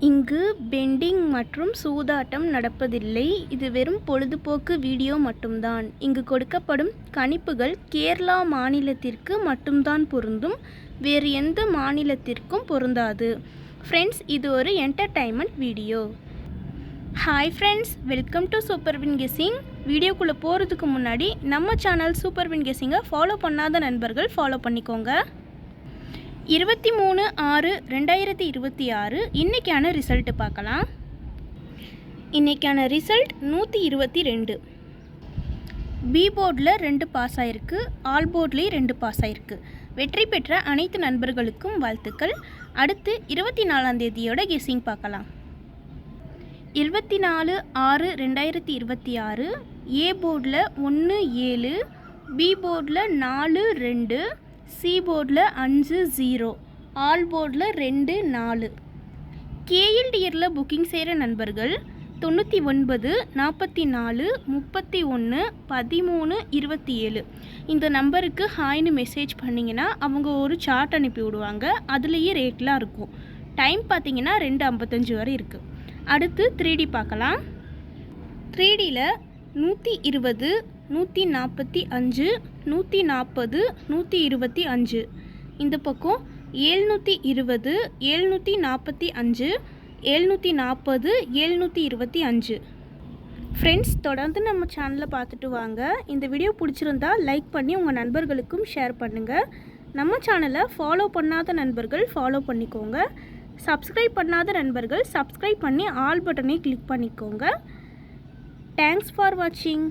இங்கு பெண்டிங் மற்றும் சூதாட்டம் நடப்பதில்லை. இது வெறும் பொழுதுபோக்கு வீடியோ மட்டும்தான். இங்கு கொடுக்கப்படும் கணிப்புகள் கேரளா மாநிலத்திற்கு மட்டும்தான் பொருந்தும். வேறு எந்த மாநிலத்திற்கும் பொருந்தாது. ஃப்ரெண்ட்ஸ், இது ஒரு entertainment video. Hi friends, welcome to super win guessing. வீடியோக்குள்ளே போகிறதுக்கு முன்னாடி நம்ம சேனல் சூப்பர் வின் கெஸ்ஸிங்கை ஃபாலோ பண்ணாத நண்பர்கள் ஃபாலோ பண்ணிக்கோங்க. 23/6/2026 இன்றைக்கான ரிசல்ட்டு பார்க்கலாம். இன்றைக்கான ரிசல்ட் 122. பி போர்டில் 2 பாஸ் ஆகிருக்கு, ஆல் போர்ட்லேயும் 2 பாஸ் ஆகிருக்கு. வெற்றி பெற்ற அனைத்து நண்பர்களுக்கும் வாழ்த்துக்கள். அடுத்து 24ஆம் தேதியோட கெஸ்ஸிங் பார்க்கலாம். 24/6/2026 ஏ போர்டில் 1 7, பி போர்டில் 4 2, சி போர்டில் 5 0, ஆல் போர்டில் 2 4. கேஎல்டிஆரில் புக்கிங் செய்கிற நண்பர்கள் 99 44 31 13 27 இந்த நம்பருக்கு ஹாய்னு மெசேஜ் பண்ணிங்கன்னா அவங்க ஒரு சார்ட் அனுப்பி விடுவாங்க. அதுலேயே ரேட்லாம் இருக்கும். டைம் பார்த்தீங்கன்னா 2:55 வரை இருக்குது. அடுத்து 3D பார்க்கலாம். 3Dயில் 120 145 140 125. இந்த பக்கம் 720 745 740 725. ஃப்ரெண்ட்ஸ், தொடர்ந்து நம்ம சேனலை பார்த்துட்டு வாங்க. இந்த வீடியோ பிடிச்சிருந்தா லைக் பண்ணி உங்கள் நண்பர்களுக்கும் ஷேர் பண்ணுங்கள். நம்ம சேனலை ஃபாலோ பண்ணாத நண்பர்கள் ஃபாலோ பண்ணிக்கோங்க. சப்ஸ்கிரைப் பண்ணாத நண்பர்கள் சப்ஸ்கிரைப் பண்ணி ஆல் பட்டனை கிளிக் பண்ணிக்கோங்க. தேங்க்ஸ் ஃபார் வாட்சிங்.